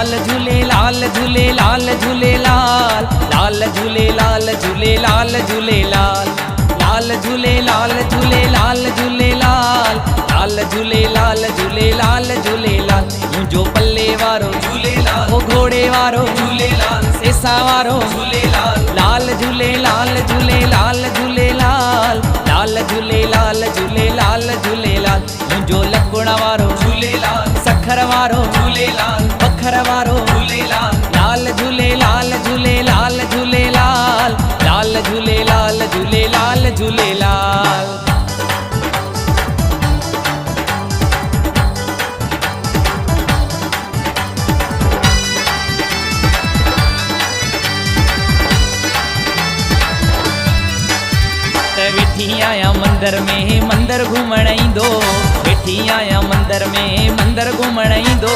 लाल झूले लाल झूले लाल झूले लाल लाल झूले लाल झूले लाल झूले लाल लाल झूले लाल झूले लाल झूले लाल लाल झूले लाल झूले लाल झूले लाल मुंहिंजो पल्ले वारो झूलेलाल ओ घोड़े वारो झूलेलाल सेसा वारो झूलेलाल लाल झूले लाल झूले लाल झूले लाल लाल झूले लाल झूले लाल झूले लाल मुंहिंजो लकुण वारो झूलेलाल सखर वारो झूलेलाल पखर वारो झूलेलाल लाल झूले लाल झूले लाल झूले लाल लाल झूले लाल झूले लाल झूले लाल। वेठी आया मंदिर में मंदिर घूमण ईंदो वेठी आया मंदिर में मंदिर घूमण ईंदो